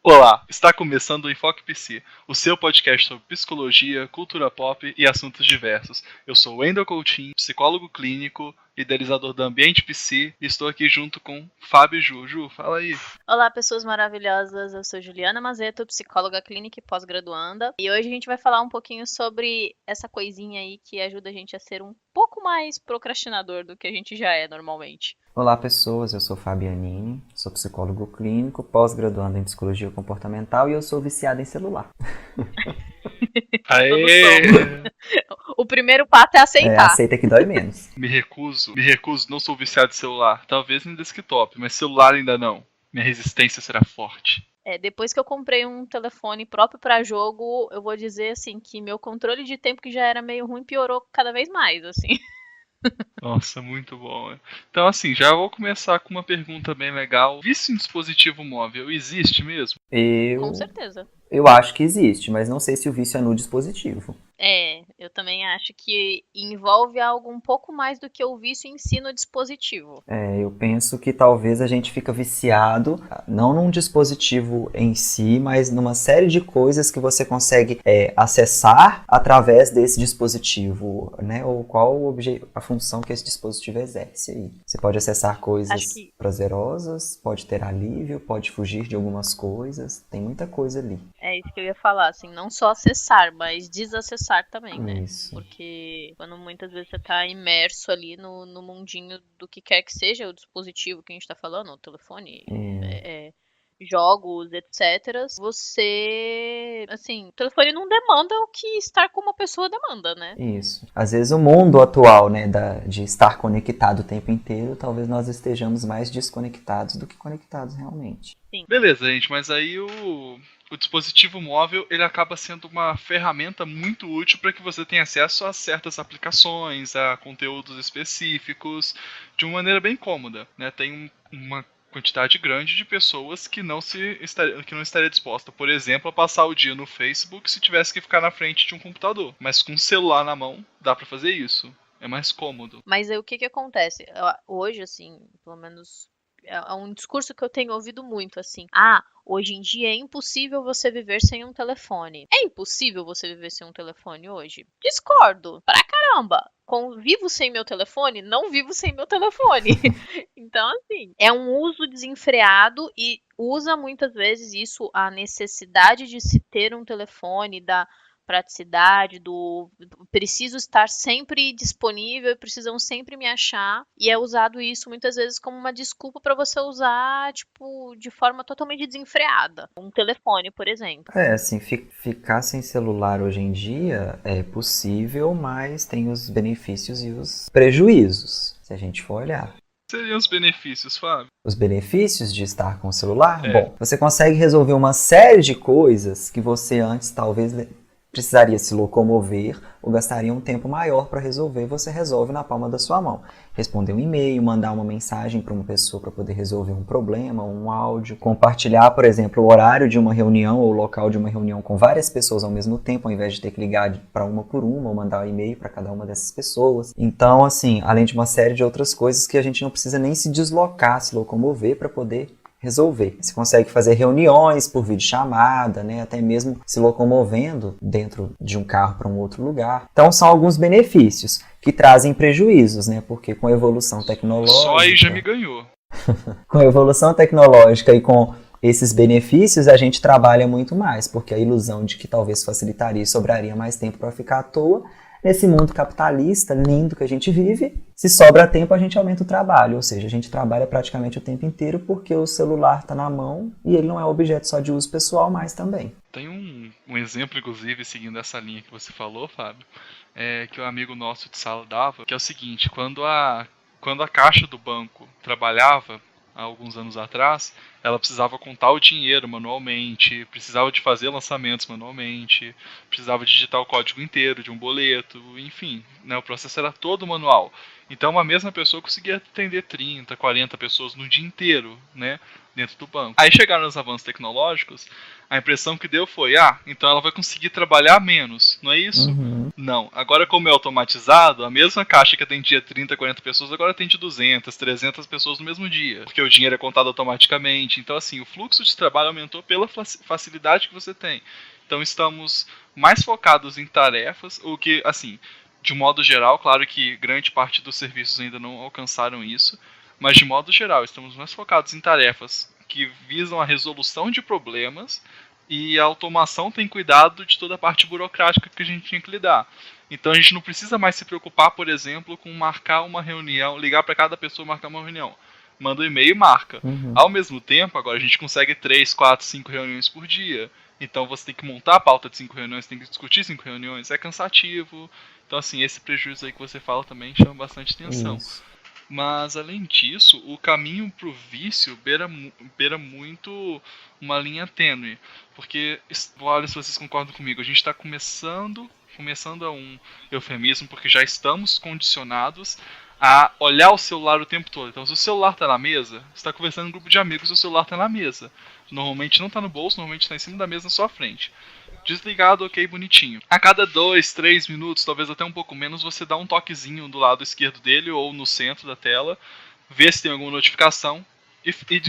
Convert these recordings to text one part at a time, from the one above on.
Olá, está começando o Enfoque PC, o seu podcast sobre psicologia, cultura pop e assuntos diversos. Eu sou o Wendel Coutinho, psicólogo clínico, idealizador do Ambiente PC, e estou aqui junto com Fábio e Ju. Ju, fala aí. Olá, pessoas maravilhosas. Eu sou Juliana Mazeto, psicóloga clínica e pós-graduanda. E hoje a gente vai falar um pouquinho sobre essa coisinha aí que ajuda a gente a ser um pouco mais procrastinador do que a gente já é normalmente. Olá pessoas, eu sou Fabianini, sou psicólogo clínico, pós-graduando em psicologia comportamental e eu sou viciado em celular. Aê! O primeiro passo é aceitar. Aceita que dói menos. Me recuso, não sou viciado em celular. Talvez no desktop, mas celular ainda não. Minha resistência será forte. Depois que eu comprei um telefone próprio para jogo, eu vou dizer assim que meu controle de tempo, que já era meio ruim, piorou cada vez mais, assim. Nossa, muito bom. Então, assim, já vou começar com uma pergunta bem legal. Vício em dispositivo móvel existe mesmo? Com certeza. Eu acho que existe, mas não sei se o vício é no dispositivo. Eu também acho que envolve algo um pouco mais do que o vício em si no dispositivo. Eu penso que talvez a gente fica viciado, não num dispositivo em si, mas numa série de coisas que você consegue acessar através desse dispositivo, né? Ou qual a função que esse dispositivo exerce aí. Você pode acessar coisas prazerosas, pode ter alívio, pode fugir de algumas coisas, tem muita coisa ali. É isso que eu ia falar, assim, não só acessar, mas desacessar também, né? Isso. Porque quando muitas vezes você tá imerso ali no mundinho do que quer que seja o dispositivo que a gente tá falando, o telefone, jogos, etc. Você, assim, o telefone não demanda o que estar com uma pessoa demanda, né? Isso. Às vezes o mundo atual, né, de estar conectado o tempo inteiro, talvez nós estejamos mais desconectados do que conectados realmente. Sim. Beleza, gente, mas aí o dispositivo móvel ele acaba sendo uma ferramenta muito útil para que você tenha acesso a certas aplicações, a conteúdos específicos, de uma maneira bem cômoda, né? Tem uma quantidade grande de pessoas que não estaria disposta, por exemplo, a passar o dia no Facebook se tivesse que ficar na frente de um computador. Mas com o celular na mão, dá para fazer isso. É mais cômodo. Mas aí o que acontece? Hoje, assim, pelo menos é um discurso que eu tenho ouvido muito, assim. Hoje em dia é impossível você viver sem um telefone. É impossível você viver sem um telefone hoje? Discordo. Pra caramba. Vivo sem meu telefone? Não vivo sem meu telefone. Então, assim, é um uso desenfreado e usa muitas vezes isso, a necessidade de se ter um telefone, da praticidade, do preciso estar sempre disponível, precisam sempre me achar, e é usado isso muitas vezes como uma desculpa para você usar, tipo, de forma totalmente desenfreada. Um telefone, por exemplo. Assim, ficar sem celular hoje em dia é possível, mas tem os benefícios e os prejuízos, se a gente for olhar. Seriam os benefícios, Fábio? Os benefícios de estar com o celular? Bom, você consegue resolver uma série de coisas que você antes talvez precisaria se locomover ou gastaria um tempo maior para resolver, você resolve na palma da sua mão. Responder um e-mail, mandar uma mensagem para uma pessoa para poder resolver um problema, um áudio, compartilhar, por exemplo, o horário de uma reunião ou o local de uma reunião com várias pessoas ao mesmo tempo, ao invés de ter que ligar para uma por uma ou mandar um e-mail para cada uma dessas pessoas. Então, assim, além de uma série de outras coisas que a gente não precisa nem se deslocar, se locomover para poder resolver. Você consegue fazer reuniões por videochamada, né? Até mesmo se locomovendo dentro de um carro para um outro lugar. Então são alguns benefícios que trazem prejuízos, né? Porque com a evolução tecnológica... Só aí já me ganhou. Com a evolução tecnológica e com esses benefícios, a gente trabalha muito mais, porque a ilusão de que talvez facilitaria e sobraria mais tempo para ficar à toa, nesse mundo capitalista lindo que a gente vive, se sobra tempo a gente aumenta o trabalho, ou seja, a gente trabalha praticamente o tempo inteiro porque o celular está na mão e ele não é objeto só de uso pessoal, mas também. Tem um exemplo, inclusive, seguindo essa linha que você falou, Fábio, que um amigo nosso de sala dava, que é o seguinte: quando a caixa do banco trabalhava, há alguns anos atrás, ela precisava contar o dinheiro manualmente, precisava de fazer lançamentos manualmente, precisava digitar o código inteiro de um boleto, enfim, né, o processo era todo manual. Então uma mesma pessoa conseguia atender 30, 40 pessoas no dia inteiro, né, dentro do banco. Aí chegaram os avanços tecnológicos, a impressão que deu foi, então ela vai conseguir trabalhar menos, não é isso? Uhum. Não. Agora, como é automatizado, a mesma caixa que atendia 30, 40 pessoas, agora atende 200, 300 pessoas no mesmo dia, porque o dinheiro é contado automaticamente. Então, assim, o fluxo de trabalho aumentou pela facilidade que você tem. Então, estamos mais focados em tarefas, o que, assim, de modo geral, claro que grande parte dos serviços ainda não alcançaram isso, mas de modo geral, estamos mais focados em tarefas que visam a resolução de problemas e a automação tem cuidado de toda a parte burocrática que a gente tinha que lidar. Então a gente não precisa mais se preocupar, por exemplo, com marcar uma reunião, ligar para cada pessoa e marcar uma reunião. Manda um e-mail e marca. Uhum. Ao mesmo tempo, agora a gente consegue 3, 4, 5 reuniões por dia. Então você tem que montar a pauta de 5 reuniões, tem que discutir 5 reuniões, é cansativo. Então assim, esse prejuízo aí que você fala também chama bastante atenção. Isso. Mas, além disso, o caminho pro vício beira muito uma linha tênue. Porque, olha se vocês concordam comigo, a gente está começando a um eufemismo, porque já estamos condicionados a olhar o celular o tempo todo. Então, se o celular está na mesa, você está conversando em um grupo de amigos, o celular está na mesa. Normalmente não está no bolso, normalmente está em cima da mesa na sua frente. Desligado, ok, bonitinho. A cada 2, 3 minutos, talvez até um pouco menos, você dá um toquezinho do lado esquerdo dele ou no centro da tela, vê se tem alguma notificação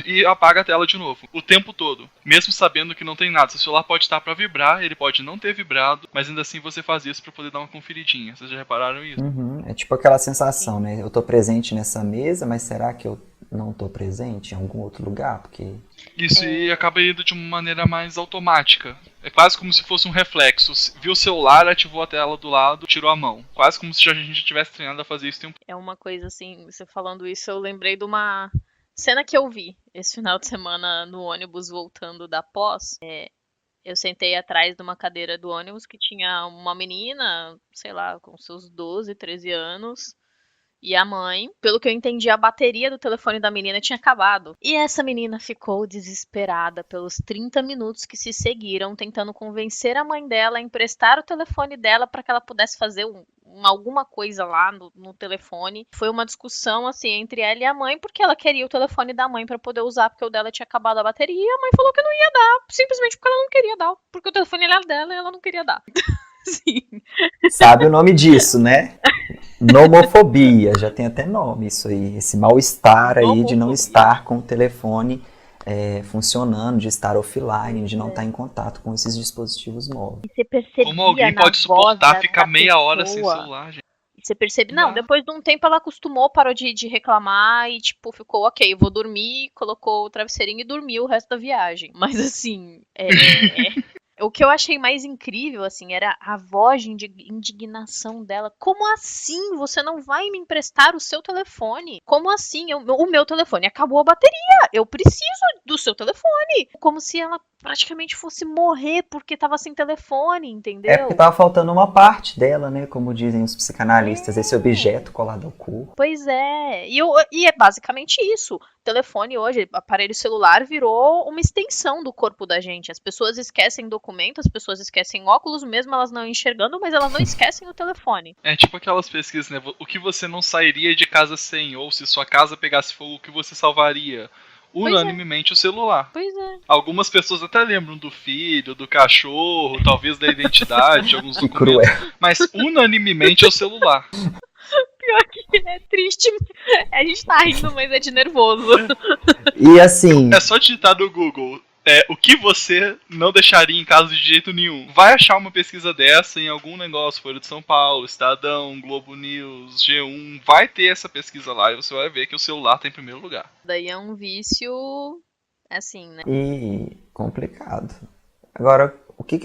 e apaga a tela de novo. O tempo todo. Mesmo sabendo que não tem nada. Seu celular pode estar para vibrar, ele pode não ter vibrado, mas ainda assim você faz isso para poder dar uma conferidinha. Vocês já repararam isso? Uhum. É tipo aquela sensação, né? Eu tô presente nessa mesa, mas será que eu não tô presente em algum outro lugar? Porque... Isso, e acaba indo de uma maneira mais automática. É quase como se fosse um reflexo. Viu o celular, ativou a tela do lado, tirou a mão. Quase como se a gente tivesse treinado a fazer isso. É uma coisa assim, você falando isso, eu lembrei de uma cena que eu vi esse final de semana no ônibus voltando da pós. Eu sentei atrás de uma cadeira do ônibus que tinha uma menina, sei lá, com seus 12, 13 anos. E a mãe, pelo que eu entendi, a bateria do telefone da menina tinha acabado. E essa menina ficou desesperada pelos 30 minutos que se seguiram, tentando convencer a mãe dela a emprestar o telefone dela para que ela pudesse fazer alguma coisa lá no telefone. Foi uma discussão assim entre ela e a mãe, porque ela queria o telefone da mãe para poder usar, porque o dela tinha acabado a bateria. E a mãe falou que não ia dar, simplesmente porque ela não queria dar, porque o telefone era dela e ela não queria dar. Sim. Sabe o nome disso, né? Nomofobia, já tem até nome isso aí, esse mal-estar aí de não estar com o telefone funcionando, de estar offline, de não estar em contato com esses dispositivos móveis. E você percebia como alguém pode suportar ficar meia hora sem celular, gente? Você percebe, não, depois de um tempo ela acostumou, parou de reclamar e, tipo, ficou, ok, vou dormir, colocou o travesseirinho e dormiu o resto da viagem. Mas, assim, o que eu achei mais incrível, assim, era a voz de indignação dela. Como assim? Você não vai me emprestar o seu telefone? Como assim? O meu telefone acabou a bateria. Eu preciso do seu telefone. Como se ela praticamente fosse morrer porque tava sem telefone, entendeu? É porque tava faltando uma parte dela, né? Como dizem os psicanalistas, esse objeto colado ao corpo. Pois é. E é basicamente isso. O telefone hoje, aparelho celular, virou uma extensão do corpo da gente. As pessoas esquecem documento, as pessoas esquecem óculos, mesmo elas não enxergando, mas elas não esquecem o telefone. É tipo aquelas pesquisas, né? O que você não sairia de casa sem, ou se sua casa pegasse fogo, o que você salvaria? Unanimemente o celular. Pois é. Algumas pessoas até lembram do filho, do cachorro, talvez da identidade, alguns documentos. Cruel. Mas unanimemente é o celular. Pior que é triste. A gente tá rindo, mas é de nervoso. E assim... É só digitar no Google o que você não deixaria em casa de jeito nenhum. Vai achar uma pesquisa dessa em algum negócio, Folha de São Paulo, Estadão, Globo News, G1. Vai ter essa pesquisa lá e você vai ver que o celular tá em primeiro lugar. Daí é um vício, assim, né? E complicado. Agora, o que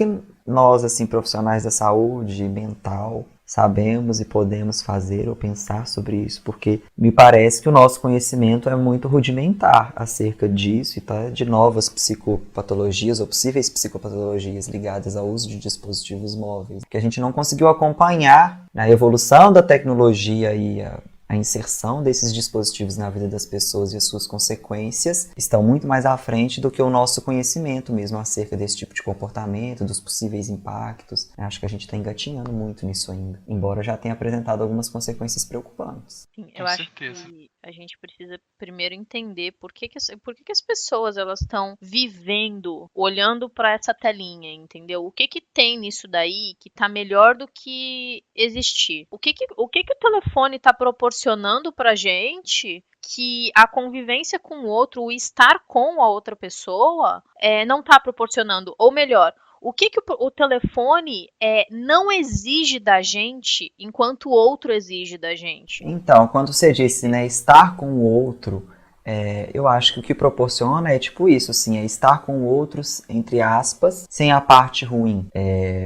nós, assim, profissionais da saúde mental, sabemos e podemos fazer ou pensar sobre isso? Porque me parece que o nosso conhecimento é muito rudimentar acerca disso e tá, de novas psicopatologias ou possíveis psicopatologias ligadas ao uso de dispositivos móveis. Que a gente não conseguiu acompanhar a evolução da tecnologia e a inserção desses dispositivos na vida das pessoas e as suas consequências estão muito mais à frente do que o nosso conhecimento mesmo acerca desse tipo de comportamento, dos possíveis impactos. Acho que a gente está engatinhando muito nisso ainda, embora já tenha apresentado algumas consequências preocupantes. Sim, eu acho que a gente precisa primeiro entender por que as pessoas elas estão vivendo, olhando para essa telinha, entendeu? O que tem nisso daí que tá melhor do que existir? O que o telefone tá proporcionando pra gente que a convivência com o outro, o estar com a outra pessoa, não tá proporcionando? Ou melhor, o que o telefone não exige da gente enquanto o outro exige da gente? Então, quando você disse, né, estar com o outro, eu acho que o que proporciona é tipo isso, assim, é estar com outros, entre aspas, sem a parte ruim.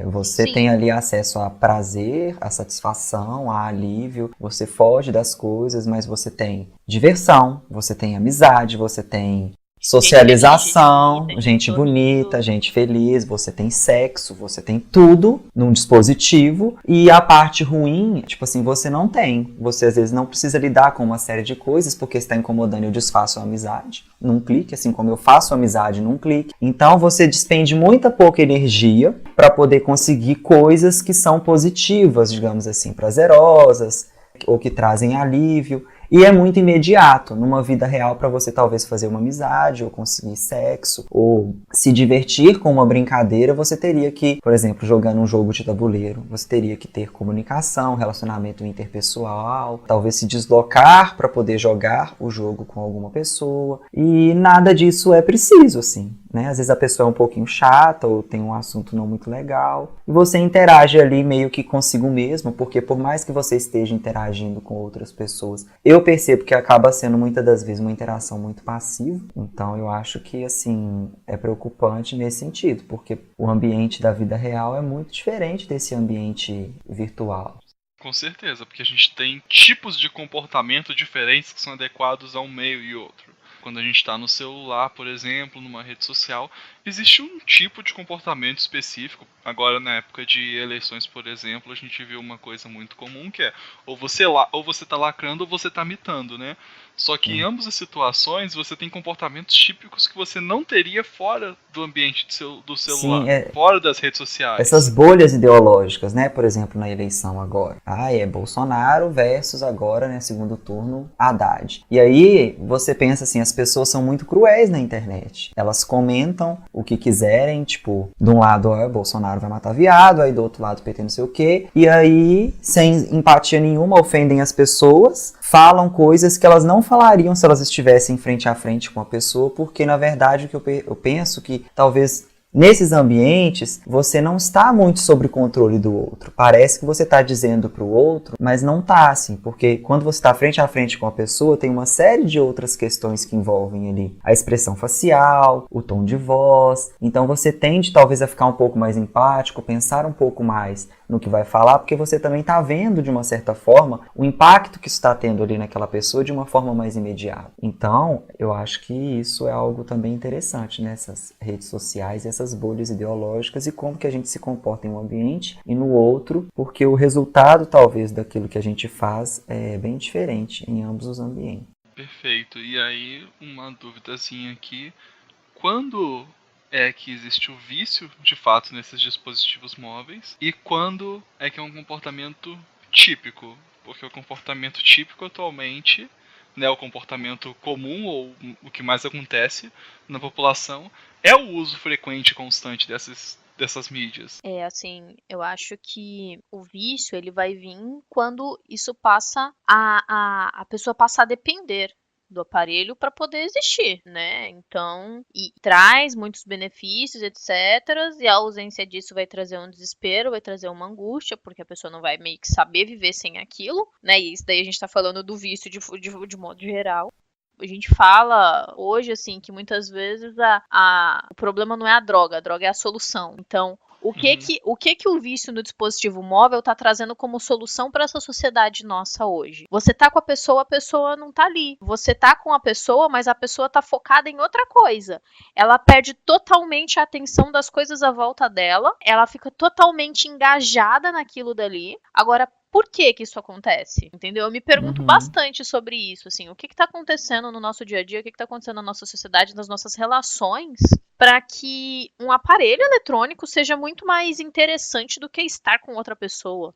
Você Sim. tem ali acesso a prazer, a satisfação, a alívio, você foge das coisas, mas você tem diversão, você tem amizade, você tem socialização, gente bonita, gente feliz, você tem sexo, você tem tudo num dispositivo, e a parte ruim, tipo assim, você não tem. Você às vezes não precisa lidar com uma série de coisas porque está incomodando e eu desfaço a amizade num clique, assim como eu faço amizade num clique. Então você despende muita pouca energia para poder conseguir coisas que são positivas, digamos assim, prazerosas, ou que trazem alívio. E é muito imediato, numa vida real, para você talvez fazer uma amizade, ou conseguir sexo, ou se divertir com uma brincadeira, você teria que, por exemplo, jogando um jogo de tabuleiro, você teria que ter comunicação, relacionamento interpessoal, talvez se deslocar para poder jogar o jogo com alguma pessoa, e nada disso é preciso, assim, né? Às vezes a pessoa é um pouquinho chata, ou tem um assunto não muito legal, e você interage ali meio que consigo mesmo, porque por mais que você esteja interagindo com outras pessoas, eu percebo que acaba sendo muitas das vezes uma interação muito passiva. Então eu acho que assim é preocupante nesse sentido, porque o ambiente da vida real é muito diferente desse ambiente virtual. Com certeza, porque a gente tem tipos de comportamento diferentes que são adequados a um meio e outro. Quando a gente está no celular, por exemplo, numa rede social, existe um tipo de comportamento específico. Agora, na época de eleições, por exemplo, a gente viu uma coisa muito comum, que é ou você tá lacrando ou você tá mitando, né? Só que em ambas as situações, você tem comportamentos típicos que você não teria fora do ambiente do celular, Sim, fora das redes sociais. Essas bolhas ideológicas, né? Por exemplo, na eleição agora. É Bolsonaro versus agora, né, segundo turno, Haddad. E aí, você pensa assim, as pessoas são muito cruéis na internet. Elas comentam o que quiserem, tipo, de um lado, Bolsonaro vai matar viado, aí do outro lado, PT não sei o quê. E aí, sem empatia nenhuma, ofendem as pessoas, falam coisas que elas não falariam se elas estivessem frente a frente com a pessoa, porque, na verdade, o que eu penso que talvez nesses ambientes, você não está muito sob controle do outro. Parece que você está dizendo para o outro, mas não está assim, porque quando você está frente a frente com a pessoa, tem uma série de outras questões que envolvem ali a expressão facial, o tom de voz. Então você tende talvez a ficar um pouco mais empático, pensar um pouco mais no que vai falar, porque você também está vendo de uma certa forma o impacto que isso está tendo ali naquela pessoa de uma forma mais imediata. Então, eu acho que isso é algo também interessante nessas redes sociais e essas bolhas ideológicas e como que a gente se comporta em um ambiente e no outro, porque o resultado talvez daquilo que a gente faz é bem diferente em ambos os ambientes. Perfeito. E aí, uma duvidazinha aqui. Quando é que existe o vício, de fato, nesses dispositivos móveis? E quando é que é um comportamento típico? Porque o comportamento típico atualmente, né, o comportamento comum, ou o que mais acontece na população, é o uso frequente e constante dessas mídias. Assim, eu acho que o vício, ele vai vir quando isso passa a pessoa passa a depender do aparelho para poder existir, né? Então, e traz muitos benefícios, etc. E a ausência disso vai trazer um desespero, vai trazer uma angústia, porque a pessoa não vai meio que saber viver sem aquilo, né? E isso daí a gente tá falando do vício de modo geral. A gente fala hoje, assim, que muitas vezes o problema não é a droga é a solução. Então, o que o vício no dispositivo móvel está trazendo como solução para essa sociedade nossa hoje? Você tá com a pessoa não tá ali. Você tá com a pessoa, mas a pessoa tá focada em outra coisa. Ela perde totalmente a atenção das coisas à volta dela, ela fica totalmente engajada naquilo dali. Agora, por que isso acontece, entendeu? Eu me pergunto bastante sobre isso, assim, o que tá acontecendo no nosso dia a dia, o que tá acontecendo na nossa sociedade, nas nossas relações, para que um aparelho eletrônico seja muito mais interessante do que estar com outra pessoa.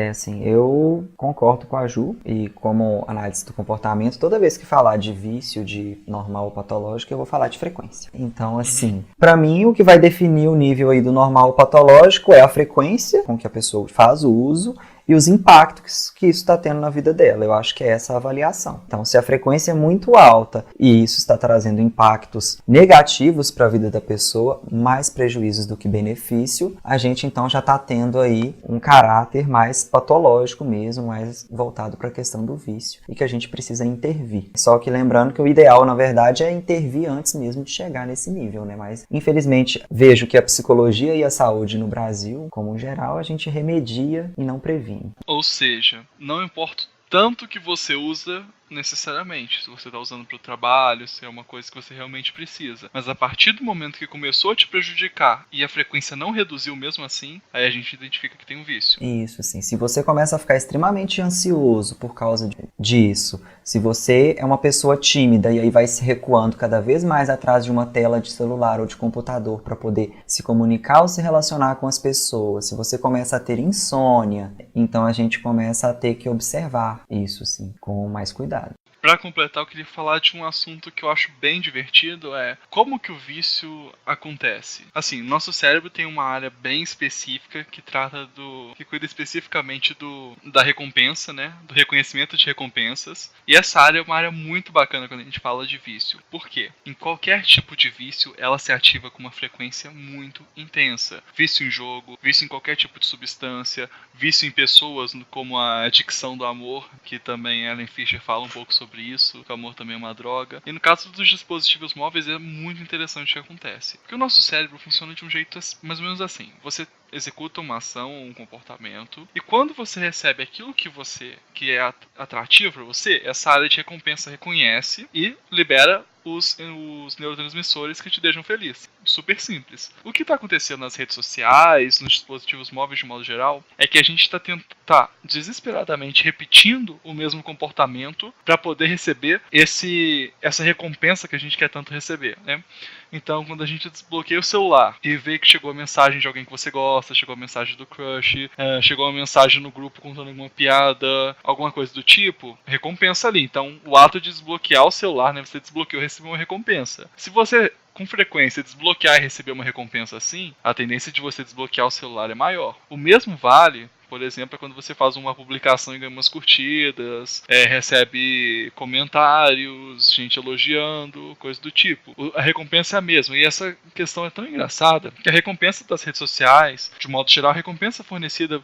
Assim, eu concordo com a Ju, e como análise do comportamento, toda vez que falar de vício, de normal ou patológico, eu vou falar de frequência. Então, assim, pra mim, o que vai definir o nível aí do normal ou patológico é a frequência com que a pessoa faz o uso e os impactos que isso está tendo na vida dela. Eu acho que é essa a avaliação. Então, se a frequência é muito alta e isso está trazendo impactos negativos para a vida da pessoa, mais prejuízos do que benefício, a gente então já está tendo aí um caráter mais patológico mesmo, mais voltado para a questão do vício e que a gente precisa intervir. Só que lembrando que o ideal, na verdade, é intervir antes mesmo de chegar nesse nível, né? Mas, infelizmente, vejo que a psicologia e a saúde no Brasil, como geral, a gente remedia e não previne. Ou seja, não importa tanto que você usa necessariamente, se você está usando para o trabalho, se é uma coisa que você realmente precisa. Mas a partir do momento que começou a te prejudicar e a frequência não reduziu mesmo assim, aí a gente identifica que tem um vício. Isso, assim. Se você começa a ficar extremamente ansioso por causa disso, se você é uma pessoa tímida e aí vai se recuando cada vez mais atrás de uma tela de celular ou de computador para poder se comunicar ou se relacionar com as pessoas, se você começa a ter insônia, então a gente começa a ter que observar isso, assim, com mais cuidado. Para completar, eu queria falar de um assunto que eu acho bem divertido, é como que o vício acontece. Assim, nosso cérebro tem uma área bem específica que cuida especificamente da recompensa, né? Do reconhecimento de recompensas. E essa área é uma área muito bacana quando a gente fala de vício. Por quê? Em qualquer tipo de vício, ela se ativa com uma frequência muito intensa. Vício em jogo, vício em qualquer tipo de substância, vício em pessoas, como a adicção do amor, que também Ellen Fisher fala um pouco sobre isso, que o amor também é uma droga. E no caso dos dispositivos móveis é muito interessante o que acontece. Porque o nosso cérebro funciona de um jeito mais ou menos assim. Você executa uma ação ou um comportamento, e quando você recebe aquilo que é atrativo para você, essa área de recompensa reconhece e libera os neurotransmissores que te deixam feliz. Super simples. O que está acontecendo nas redes sociais, nos dispositivos móveis de modo geral, é que a gente está desesperadamente repetindo o mesmo comportamento para poder receber essa recompensa que a gente quer tanto receber, né? Então, quando a gente desbloqueia o celular e vê que chegou a mensagem de alguém que você gosta, chegou a mensagem do crush, chegou uma mensagem no grupo contando alguma piada, alguma coisa do tipo, recompensa ali. Então, o ato de desbloquear o celular, né, você desbloqueou e recebeu uma recompensa. Se você, com frequência, desbloquear e receber uma recompensa assim, a tendência de você desbloquear o celular é maior. O mesmo vale, por exemplo, é quando você faz uma publicação e ganha umas curtidas, recebe comentários, gente elogiando, coisa do tipo. A recompensa é a mesma. E essa questão é tão engraçada que a recompensa das redes sociais, de modo geral, a recompensa fornecida,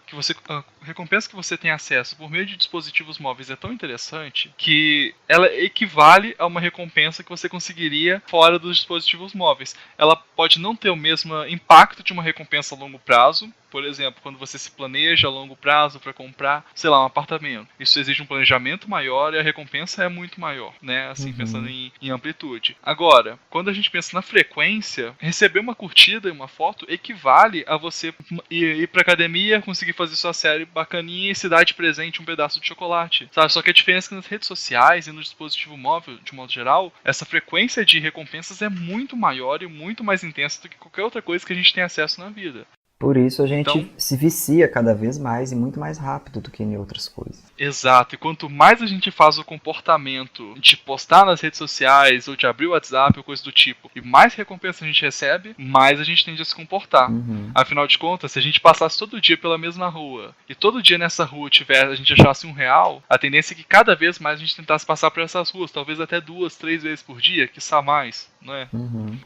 a recompensa que você tem acesso por meio de dispositivos móveis é tão interessante que ela equivale a uma recompensa que você conseguiria fora dos dispositivos móveis. Ela pode não ter o mesmo impacto de uma recompensa a longo prazo. Por exemplo, quando você se planeja a longo prazo para comprar, sei lá, um apartamento. Isso exige um planejamento maior e a recompensa é muito maior, né? Assim, pensando em amplitude. Agora, quando a gente pensa na frequência, receber uma curtida e uma foto equivale a você ir pra academia, conseguir fazer sua série bacaninha e se dar de presente um pedaço de chocolate, sabe? Só que a diferença é que nas redes sociais e no dispositivo móvel, de modo geral, essa frequência de recompensas é muito maior e muito mais intensa do que qualquer outra coisa que a gente tem acesso na vida. Por isso a gente se vicia cada vez mais e muito mais rápido do que em outras coisas. Exato, e quanto mais a gente faz o comportamento de postar nas redes sociais ou de abrir o WhatsApp ou coisa do tipo, e mais recompensa a gente recebe, mais a gente tende a se comportar. Afinal de contas, se a gente passasse todo dia pela mesma rua e todo dia nessa rua a gente achasse R$1, a tendência é que cada vez mais a gente tentasse passar por essas ruas, talvez até 2, 3 vezes por dia, quiçá mais, não é?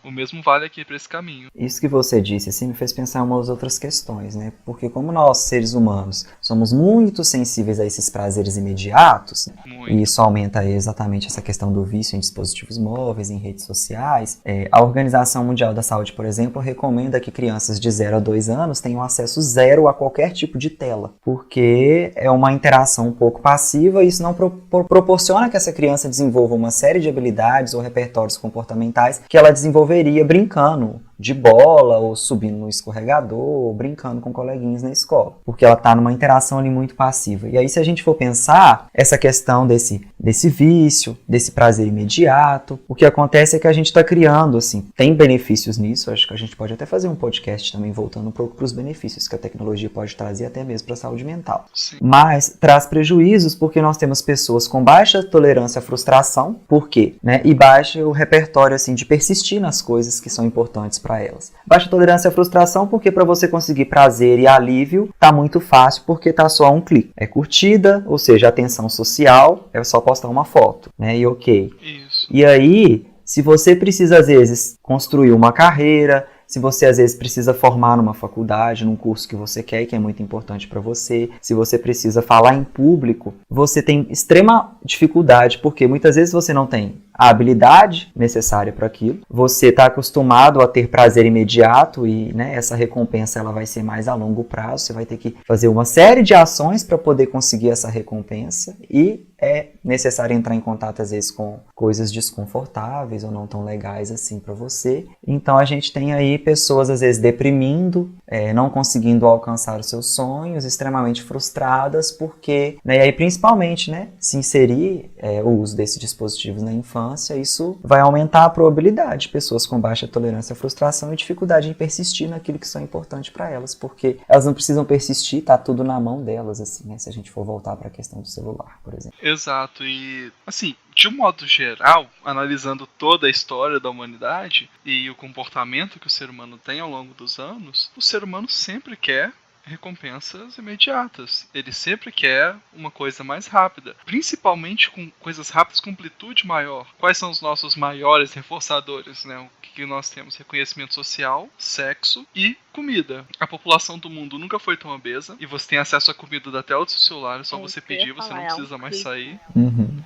O mesmo vale aqui para esse caminho. Isso que você disse assim, me fez pensar em umas outras questões, né? Porque como nós, seres humanos, somos muito sensíveis a esses prazeres imediatos, e isso aumenta exatamente essa questão do vício em dispositivos móveis, em redes sociais. A Organização Mundial da Saúde, por exemplo, recomenda que crianças de 0 a 2 anos tenham acesso zero a qualquer tipo de tela, porque é uma interação um pouco passiva e isso não proporciona que essa criança desenvolva uma série de habilidades ou repertórios comportamentais que ela desenvolveria brincando de bola, ou subindo no escorregador, ou brincando com coleguinhas na escola. Porque ela está numa interação ali muito passiva. E aí, se a gente for pensar essa questão desse vício, desse prazer imediato, o que acontece é que a gente está criando, assim, tem benefícios nisso, acho que a gente pode até fazer um podcast também voltando um pouco para os benefícios que a tecnologia pode trazer até mesmo para a saúde mental. Sim. Mas traz prejuízos porque nós temos pessoas com baixa tolerância à frustração, por quê? Né? E baixo repertório assim, de persistir nas coisas que são importantes para elas. Baixa tolerância à frustração porque para você conseguir prazer e alívio tá muito fácil porque tá só a um clique. É curtida, ou seja, atenção social, é só postar uma foto, né? E ok. Isso. E aí, se você precisa às vezes construir uma carreira, se você às vezes precisa formar numa faculdade, num curso que você quer e que é muito importante para você, se você precisa falar em público, você tem extrema dificuldade, porque muitas vezes você não tem a habilidade necessária para aquilo, você está acostumado a ter prazer imediato e, né, essa recompensa ela vai ser mais a longo prazo, você vai ter que fazer uma série de ações para poder conseguir essa recompensa e é necessário entrar em contato às vezes com coisas desconfortáveis ou não tão legais assim para você. Então a gente tem aí pessoas às vezes deprimindo, não conseguindo alcançar os seus sonhos, extremamente frustradas porque, né, e aí principalmente, né, se inserir o uso desses dispositivos na infância, isso vai aumentar a probabilidade de pessoas com baixa tolerância à frustração e dificuldade em persistir naquilo que são importantes para elas, porque elas não precisam persistir, tá tudo na mão delas, assim, né, se a gente for voltar para a questão do celular, por exemplo. Exato, e assim, de um modo geral, analisando toda a história da humanidade e o comportamento que o ser humano tem ao longo dos anos, o ser humano sempre quer recompensas imediatas. Ele sempre quer uma coisa mais rápida, principalmente com coisas rápidas com amplitude maior. Quais são os nossos maiores reforçadores, né? O que nós temos? Reconhecimento social, sexo e comida. A população do mundo nunca foi tão obesa e você tem acesso à comida da tela do seu celular, é só você pedir, você não precisa mais sair.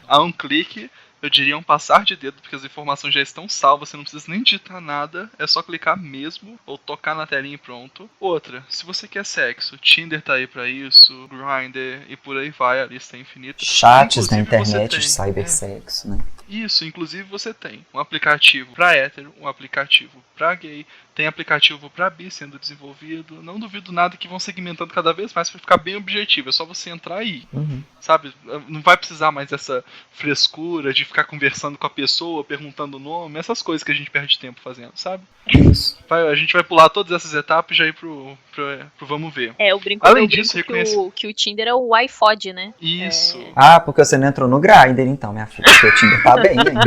Há um clique. Eu diria um passar de dedo, porque as informações já estão salvas, você não precisa nem digitar nada, é só clicar mesmo, ou tocar na telinha e pronto. Outra, se você quer sexo, Tinder tá aí pra isso, Grindr e por aí vai, a lista é infinita. Chats na Inclusive, internet de cybersexo, né? Isso, inclusive você tem um aplicativo pra hétero, um aplicativo pra gay, tem aplicativo pra bi sendo desenvolvido. Não duvido nada que vão segmentando cada vez mais pra ficar bem objetivo. É só você entrar aí, sabe? Não vai precisar mais dessa frescura de ficar conversando com a pessoa, perguntando o nome, essas coisas que a gente perde tempo fazendo, sabe? Isso. A gente vai pular todas essas etapas e já ir pro vamos ver. Eu brinco, Além disso, que o Tinder é o iPod, né? Isso. Ah, porque você não entrou no Grindr, então, minha filha, porque o Tinder tá bem ainda.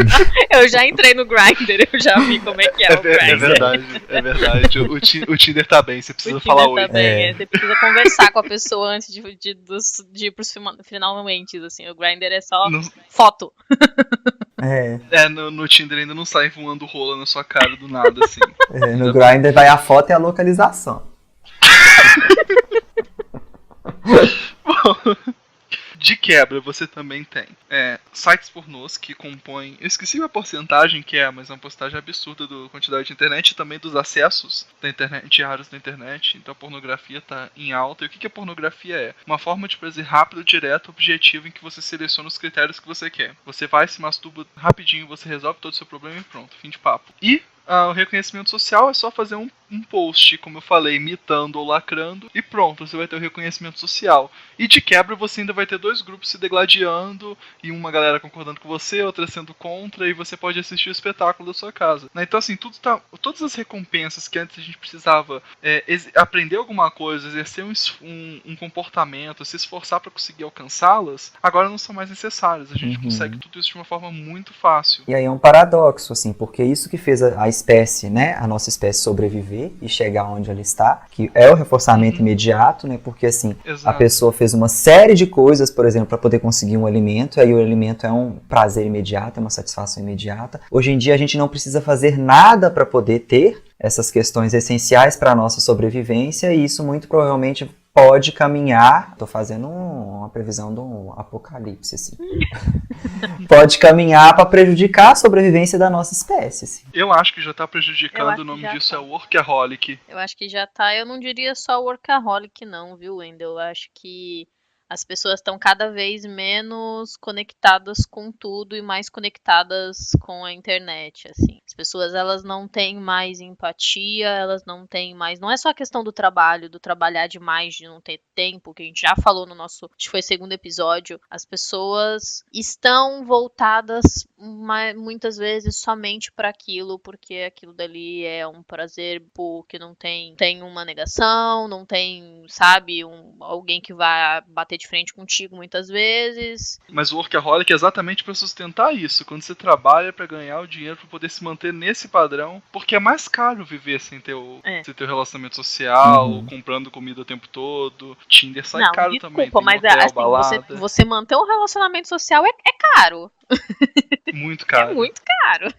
Eu já entrei no Grindr, eu já vi como é que é o Grindr. É verdade. O Tinder tá bem, você precisa falar oi. Tá bem, você precisa conversar com a pessoa antes de ir pros finalmente, assim. O Grindr é só foto. No Tinder ainda não sai voando rola na sua cara do nada, assim. No Grindr vai a foto e a localização. Bom, de quebra, você também tem sites pornôs que compõem... Eu esqueci a porcentagem que é, mas é uma porcentagem absurda da quantidade de internet e também dos acessos da internet, diários da internet. Então a pornografia está em alta. E o que a pornografia é? Uma forma de prazer rápido, direto, objetivo, em que você seleciona os critérios que você quer. Você vai, se masturba rapidinho, você resolve todo o seu problema e pronto, fim de papo. E o reconhecimento social é só fazer um post, como eu falei, imitando ou lacrando, e pronto, você vai ter o reconhecimento social. E de quebra você ainda vai ter dois grupos se degladiando, e uma galera concordando com você, outra sendo contra, e você pode assistir o espetáculo da sua casa. Então assim, todas as recompensas que antes a gente precisava aprender alguma coisa, exercer um comportamento, se esforçar para conseguir alcançá-las, agora não são mais necessárias. A gente consegue tudo isso de uma forma muito fácil. E aí é um paradoxo, assim, porque isso que fez a espécie, né, a nossa espécie sobreviver e chegar onde ela está, que é o reforçamento imediato, né, porque assim, Exato. A pessoa fez uma série de coisas, por exemplo, para poder conseguir um alimento, e aí o alimento é um prazer imediato, é uma satisfação imediata. Hoje em dia a gente não precisa fazer nada para poder ter essas questões essenciais para a nossa sobrevivência, e isso muito provavelmente pode caminhar, tô fazendo uma previsão de um apocalipse, assim. Pode caminhar para prejudicar a sobrevivência da nossa espécie, assim. Eu acho que já tá prejudicando, o nome disso é workaholic. Eu acho que já tá, eu não diria só workaholic não, viu, Wendel? Eu acho que As pessoas estão cada vez menos conectadas com tudo e mais conectadas com a internet, assim. As pessoas, elas não têm mais empatia, elas não têm mais... Não é só a questão do trabalho, do trabalhar demais, de não ter tempo, que a gente já falou no nosso... Acho que foi segundo episódio. As pessoas estão voltadas muitas vezes somente para aquilo, porque aquilo dali é um prazer que não tem uma negação, não tem, sabe, alguém que vai bater de frente contigo muitas vezes. Mas o workaholic é exatamente para sustentar isso. Quando você trabalha para ganhar o dinheiro, para poder se manter nesse padrão, porque é mais caro viver sem ter o relacionamento social, comprando comida o tempo todo. Tinder sai caro também. Desculpa, mas assim, você manter um relacionamento social é caro. Muito caro. É muito caro.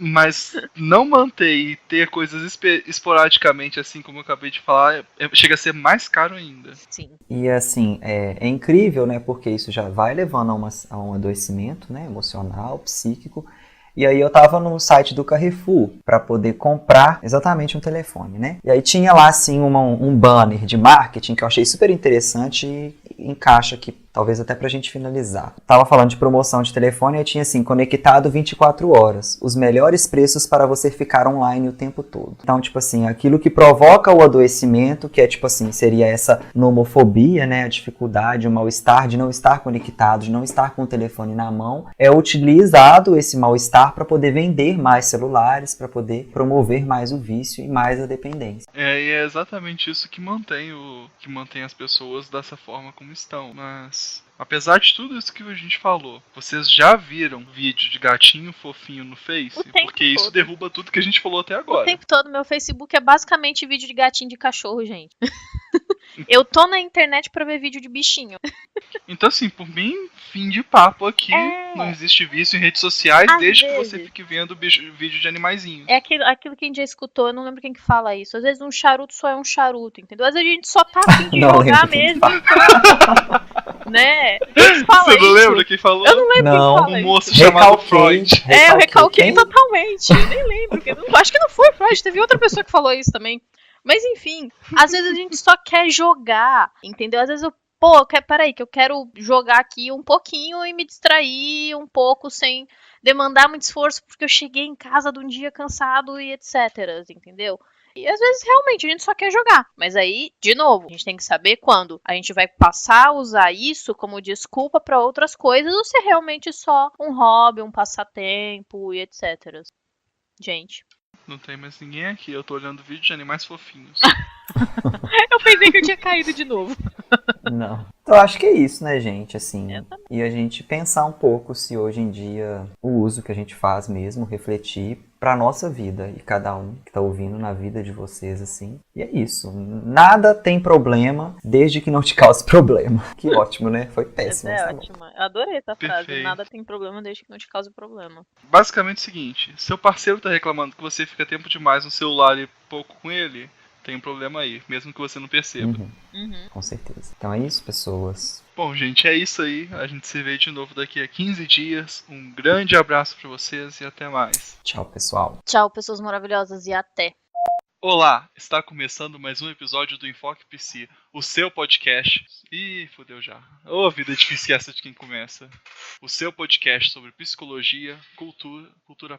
Mas não manter e ter coisas esporadicamente, assim como eu acabei de falar, chega a ser mais caro ainda. Sim. E assim, é incrível, né? Porque isso já vai levando a um adoecimento, né? Emocional, psíquico. E aí eu tava no site do Carrefour para poder comprar exatamente um telefone, né? E aí tinha lá, assim, um banner de marketing que eu achei super interessante e encaixa aqui, talvez até pra gente finalizar. Tava falando de promoção de telefone e tinha assim, conectado 24 horas. Os melhores preços para você ficar online o tempo todo. Então, tipo assim, aquilo que provoca o adoecimento, que é tipo assim, seria essa nomofobia, né? A dificuldade, o mal-estar de não estar conectado, de não estar com o telefone na mão. É utilizado esse mal-estar para poder vender mais celulares, para poder promover mais o vício e mais a dependência. E é exatamente isso que mantém as pessoas dessa forma como estão. Mas, apesar de tudo isso que a gente falou, vocês já viram vídeo de gatinho fofinho no Face? Porque isso derruba tudo que a gente falou até agora. O tempo todo, meu Facebook é basicamente vídeo de gatinho de cachorro, gente. Eu tô na internet pra ver vídeo de bichinho. Então, assim, por mim, fim de papo aqui. Não existe vício em redes sociais, desde que você fique vendo vídeo de animaizinhos. É aquilo que a gente já escutou, eu não lembro quem que fala isso. Às vezes um charuto só é um charuto, entendeu? Às vezes a gente só tá afim de jogar mesmo. Né? Quem fala você não isso? Lembra quem falou? Eu não lembro quem fala um moço isso. chamado Freud. Eu recalquei totalmente. Eu nem lembro. Acho que não foi Freud, teve outra pessoa que falou isso também. Mas enfim, às vezes a gente só quer jogar, entendeu? Às vezes peraí, que eu quero jogar aqui um pouquinho e me distrair um pouco sem demandar muito esforço, porque eu cheguei em casa de um dia cansado e etc, entendeu? E às vezes realmente a gente só quer jogar. Mas aí, de novo, a gente tem que saber quando a gente vai passar a usar isso como desculpa para outras coisas ou se é realmente só um hobby, um passatempo e etc. Gente. Não tem mais ninguém aqui, eu tô olhando vídeo de animais fofinhos. Eu pensei que eu tinha caído de novo. Não. Então, eu acho que é isso, né, gente? Assim, e a gente pensar um pouco se hoje em dia o uso que a gente faz mesmo, refletir pra nossa vida e cada um que tá ouvindo na vida de vocês, assim. E é isso. Nada tem problema desde que não te cause problema. Que ótimo, né? Foi péssimo. É ótimo. Eu adorei essa frase. Perfeito. Nada tem problema desde que não te cause problema. Basicamente é o seguinte, seu parceiro tá reclamando que você fica tempo demais no celular e pouco com ele, tem um problema aí, mesmo que você não perceba. Com certeza. Então é isso, pessoas. Bom, gente, é isso aí. A gente se vê de novo daqui a 15 dias. Um grande abraço pra vocês e até mais. Tchau, pessoal. Tchau, pessoas maravilhosas, e até. Olá, está começando mais um episódio do Enfoque PC, o seu podcast. Ih, fodeu já. Ô, vida difícil essa de quem começa. O seu podcast sobre psicologia, cultura...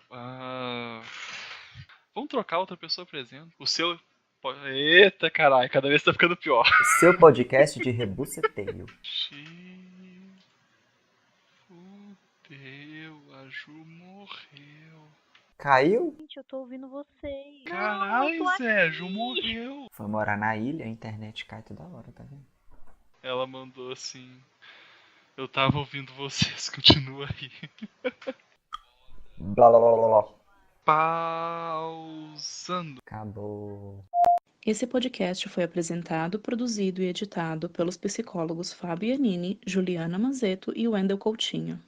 Vamos trocar outra pessoa presente. O seu... Eita, caralho, cada vez tá ficando pior. Seu podcast de rebuceteio. Fudeu, a Ju morreu. Caiu? Gente, eu tô ouvindo vocês. Caralho, Zé, a Ju morreu. Foi morar na ilha, a internet cai toda hora, tá vendo? Ela mandou assim... Eu tava ouvindo vocês, continua aí. Blá blá blá blá blá. Pausando. Acabou. Esse podcast foi apresentado, produzido e editado pelos psicólogos Fábio Iannini, Juliana Mazzetto e Wendel Coutinho.